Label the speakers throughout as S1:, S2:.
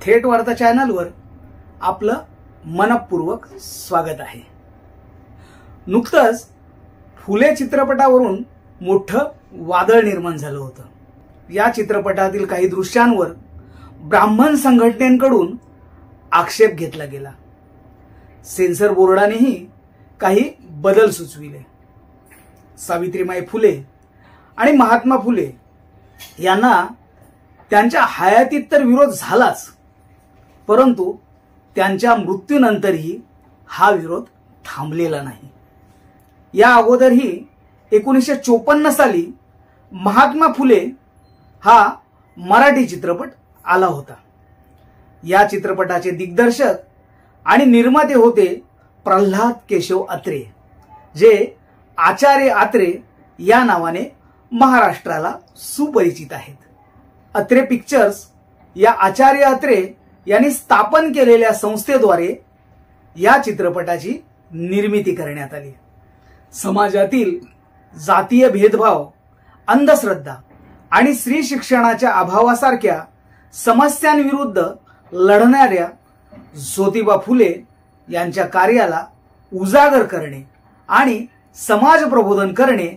S1: थेट वार्ता चॅनलवर आपलं मनपूर्वक स्वागत आहे। नुकतंच फुले चित्रपटावरून मोठं वादळ निर्माण झालं होतं। या चित्रपटातील काही दृश्यांवर ब्राह्मण संघटनेकडून आक्षेप घेतला गेला। सेन्सर बोर्डानेही काही बदल सुचविले। सावित्रीबाई फुले आणि महात्मा फुले यांना त्यांच्या हयातीत तर विरोध झालाच, परंतु त्यांच्या मृत्यूनंतरही हा विरोध थांबलेला नाही। या अगोदरही 1954 साली महात्मा फुले हा मराठी चित्रपट आला होता। या चित्रपटाचे दिग्दर्शक आणि निर्माते होते प्रल्हाद केशव अत्रे, जे आचार्य अत्रे या नावाने महाराष्ट्राला सुपरिचित आहेत। अत्रे पिक्चर्स या आचार्य अत्रे यांनी स्थापन केलेल्या संस्थेद्वारे या चित्रपटाची निर्मिती करण्यात आली। समाजातील जातीय भेदभाव, अंधश्रद्धा आणि स्त्री शिक्षणाच्या अभावासारख्या समस्यांविरुद्ध लढणाऱ्या ज्योतिबा फुले यांच्या कार्याला उजागर करणे आणि समाज प्रबोधन करणे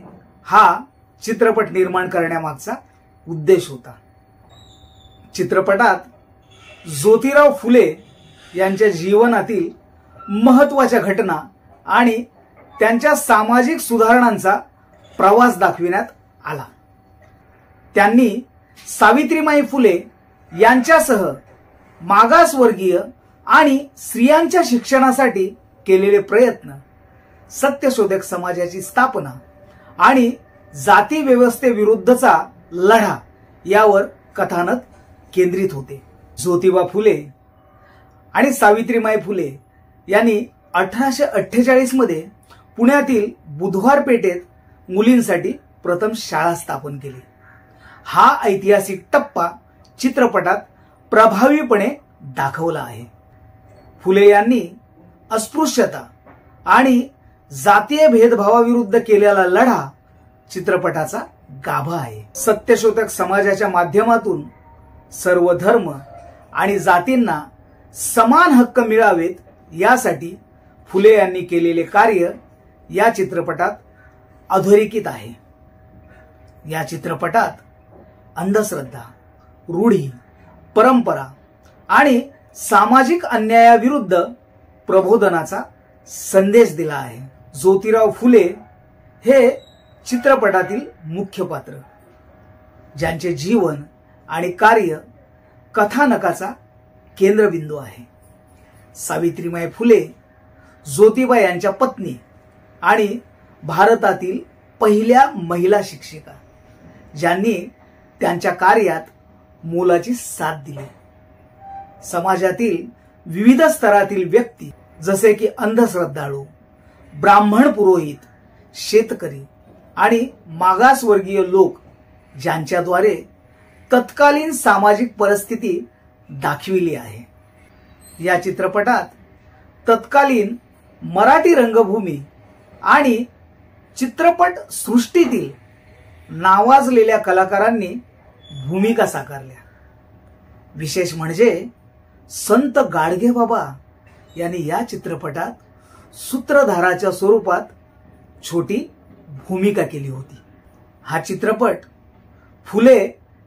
S1: हा चित्रपट निर्माण करण्यामागचा उद्देश होता। चित्रपटात ज्योतिराव फुले यांच्या जीवनातील महत्त्वाच्या घटना आणि त्यांच्या सामाजिक सुधारणांचा प्रवास दाखविण्यात आला। त्यांनी सावित्रीबाई फुले यांच्यासह मागासवर्गीय आणि स्त्रियांच्या शिक्षणासाठी केलेले प्रयत्न, सत्यशोधक समाजाची स्थापना आणि जाती व्यवस्थेविरुद्धचा लढा यावर कथानक केंद्रित होते। ज्योतिबा फुले आणि सावित्रीबाई फुले यांनी 1848 मध्ये पुण्यातील बुधवार पेठेत मुलींसाठी प्रथम शाळा स्थापन केली। हा ऐतिहासिक टप्पा चित्रपटात प्रभावीपणे दाखवला आहे। फुले यांनी अस्पृश्यता आणि जातीय भेदभावाविरुद्ध केलेला लढा चित्रपटाचा गाभा आहे। सत्यशोधक समाजाच्या माध्यमातून सर्व धर्म आणि जातींना समान हक्क मिळावेत यासाठी फुले यांनी केलेले कार्य या चित्रपटात अधोरेखित आहे। या चित्रपटात अंधश्रद्धा, रूढी, परंपरा आणि सामाजिक अन्यायाविरुद्ध प्रबोधनाचा संदेश दिला आहे। ज्योतिराव फुले हे चित्रपटातील मुख्य पात्र, ज्यांचे जीवन आणि कार्य कथानकाचा केंद्रबिंदू आहे। सावित्रीबाई फुले ज्योतिबा यांच्या पत्नी आणि भारतातील पहिल्या महिला शिक्षिका, ज्यांनी त्यांच्या कार्यात मोलाची साथ दिली। समाजातील विविध स्तरातील व्यक्ती जसे की अंधश्रद्धाळू, ब्राह्मण पुरोहित, शेतकरी आणि मागासवर्गीय लोक ज्यांच्याद्वारे तत्कालीन सामाजिक परिस्थिती दाखविली आहे। या चित्रपटात तत्कालीन मराठी रंगभूमी आणि चित्रपट सृष्टीतील नावाजलेल्या कलाकारांनी भूमिका साकारल्या। विशेष म्हणजे संत गाडगेबाबा यांनी या चित्रपटात सूत्रधाराच्या स्वरूपात छोटी भूमिका केली होती। हा चित्रपट फुले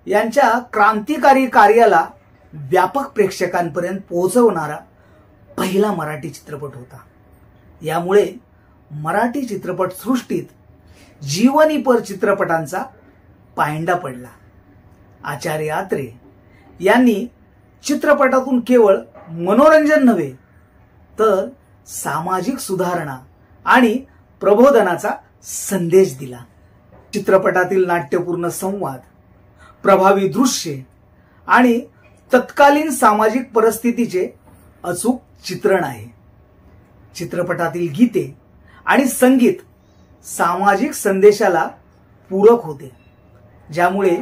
S1: यांच्या क्रांतिकारी कार्याला व्यापक प्रेक्षकांपर्यंत पोहोचवणारा पहिला मराठी चित्रपट होता। यामुळे मराठी चित्रपट सृष्टीत जीवनीपर चित्रपटांचा पायंडा पडला। आचार्य अत्रे यांनी चित्रपटातून केवळ मनोरंजन नव्हे तर सामाजिक सुधारणा आणि प्रबोधनाचा संदेश दिला। चित्रपटातील नाट्यपूर्ण संवाद, प्रभावी दृश्ये आणि तत्कालीन सामाजिक परिस्थितीचे अचूक चित्रण आहे। चित्रपटातील गीते आणि संगीत सामाजिक संदेशाला पूरक होते, ज्यामुळे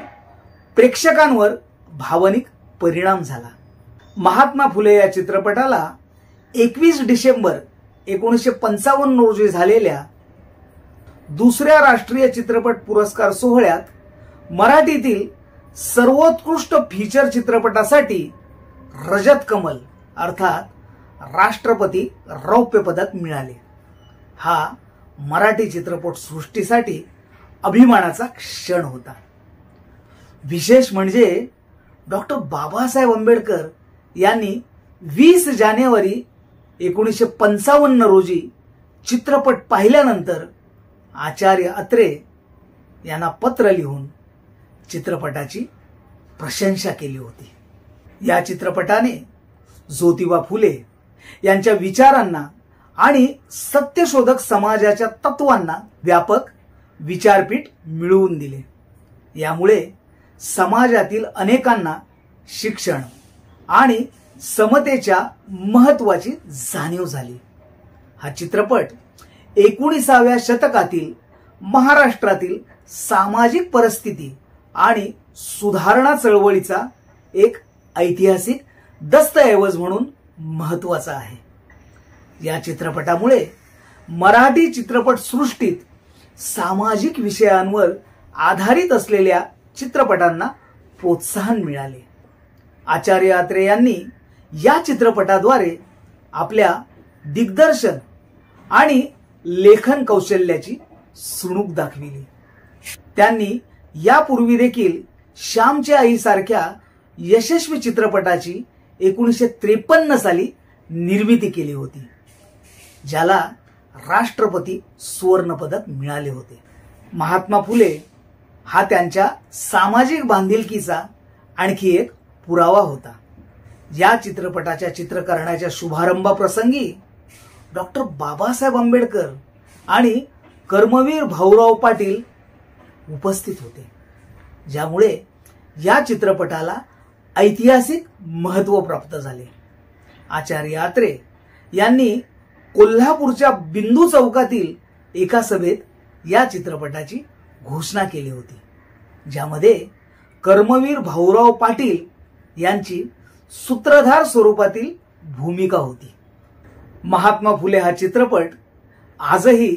S1: प्रेक्षकांवर भावनिक परिणाम झाला। महात्मा फुले या चित्रपटाला 21 डिसेंबर 1955 रोजी झालेल्या दुसऱ्या राष्ट्रीय चित्रपट पुरस्कार सोहळ्यात मराठीतील सर्वोत्कृष्ट फीचर चित्रपटासाठी रजत कमल अर्थात राष्ट्रपती रौप्य पदक मिळाले। हा मराठी चित्रपट सृष्टीसाठी अभिमानाचा क्षण होता। विशेष म्हणजे डॉक्टर बाबासाहेब आंबेडकर यांनी 20 जानेवारी 1955 रोजी चित्रपट पाहिल्यानंतर आचार्य अत्रे यांना पत्र लिहून चित्रपटाची प्रशंसा केली होती। या चित्रपटाने ज्योतिबा फुले यांच्या विचारांना आणि सत्यशोधक समाजाच्या तत्वांना व्यापक विचारपीठ मिळवून दिले। यामुळे समाजातील अनेकांना शिक्षण आणि समतेच्या महत्त्वाची जाणीव झाली। हा चित्रपट 19व्या शतकातील महाराष्ट्रातील सामाजिक परिस्थिती आणि सुधारणा चळवळीचा एक ऐतिहासिक दस्तऐवज म्हणून महत्त्वाचा आहे। या चित्रपटामुळे मराठी चित्रपट सृष्टीत सामाजिक विषयांवर आधारित असलेल्या चित्रपटांना प्रोत्साहन मिळाले। आचार्य अत्रे यांनी या चित्रपटाद्वारे आपल्या दिग्दर्शन आणि लेखन कौशल्याची सुणूक दाखविली। त्यांनी यापूर्वी देखील श्यामची आई सारख्या यशस्वी चित्रपटाची 1953 साली निर्मिती केली होती, ज्याला राष्ट्रपती सुवर्ण पदक मिळाले होते। महात्मा फुले हा त्यांच्या सामाजिक बांधिलकीचा आणखी एक पुरावा होता। या चित्रपटाच्या चित्रीकरणाच्या शुभारंभाप्रसंगी डॉक्टर बाबासाहेब आंबेडकर आणि कर्मवीर भाऊराव पाटील उपस्थित होते, ज्यामुळे या चित्रपटाला ऐतिहासिक महत्त्व प्राप्त झाले। आचार्य अत्रे यांनी कोल्हापूरच्या बिंदू चौकातील एका सभेत या चित्रपटाची घोषणा केली होती, ज्यामध्ये कर्मवीर भाऊराव पाटील यांची सूत्रधार स्वरूपातील भूमिका होती। महात्मा फुले हा चित्रपट आजही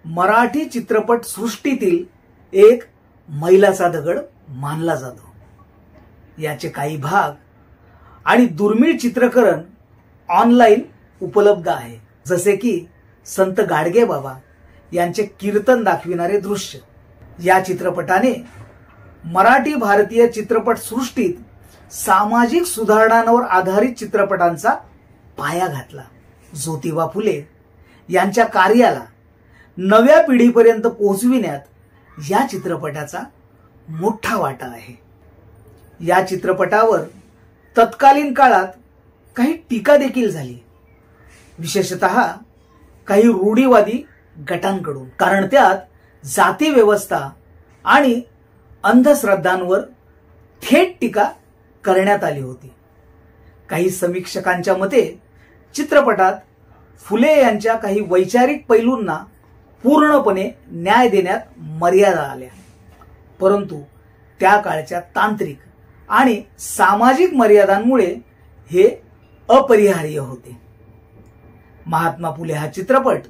S1: मराठी चित्रपट सृष्टीतील एक मैलाचा दगड मानला जातो। याचे काही भाग आणि दुर्मिळ चित्रीकरण ऑनलाईन उपलब्ध आहे, जसे की संत गाडगे बाबा यांचे कीर्तन दाखविणारे दृश्य। या चित्रपटाने मराठी भारतीय चित्रपट सृष्टीत सामाजिक सुधारणांवर आधारित चित्रपटांचा पाया घातला। ज्योतिबा फुले यांच्या कार्याला नव्या पिढीपर्यंत पोहोचविण्यात या चित्रपटाचा मोठा वाटा आहे। या चित्रपटावर तत्कालीन काळात काही टीका देखील झाली, विशेषतः काही रूढीवादी गटांकडून, कारण त्यात जाती व्यवस्था आणि अंधश्रद्धांवर थेट टीका करण्यात आली होती। काही समीक्षकांच्या मते चित्रपटात फुले यांच्या काही वैचारिक पैलूंना पूर्णपणे न्याय देण्यात मर्यादा आल्या, परंतु त्या काळच्या तांत्रिक आणि सामाजिक मर्यादांमुळे हे अपरिहार्य होते। महात्मा फुले हा चित्रपट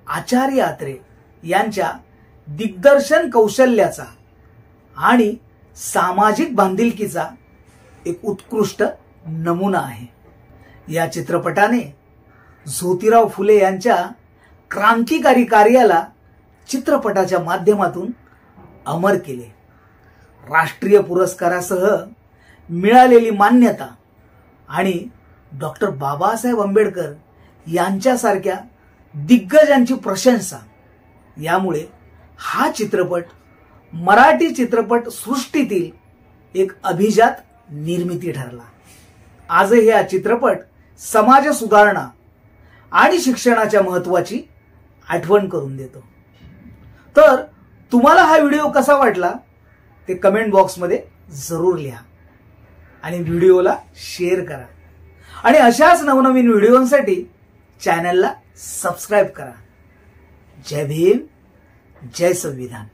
S1: आचार्य अत्रे यांच्या दिग्दर्शन कौशल्याचा आणि सामाजिक बांधिलकीचा एक उत्कृष्ट नमुना आहे। या चित्रपटाने ज्योतिराव फुले यांच्या क्रांतिकारी कार्याला चित्रपटाच्या माध्यमातून अमर केले। राष्ट्रीय पुरस्कारासह मिळालेली मान्यता आणि डॉक्टर बाबासाहेब आंबेडकर यांच्यासारख्या दिग्गजांची प्रशंसा यामुळे हा चित्रपट मराठी चित्रपट सृष्टीतील एक अभिजात निर्मिती ठरला। आजही हा चित्रपट समाज सुधारणा आणि शिक्षणाच्या महत्त्वाची आठवण करून देतो। तर तुम्हाला हा व्हिडिओ कसा वाटला ते कमेंट बॉक्समध्ये जरूर लिहा आणि व्हिडिओला शेअर करा आणि अशाच नवनवीन व्हिडिओंसाठी चॅनलला सबस्क्राइब करा। जय भीम, जय संविधान।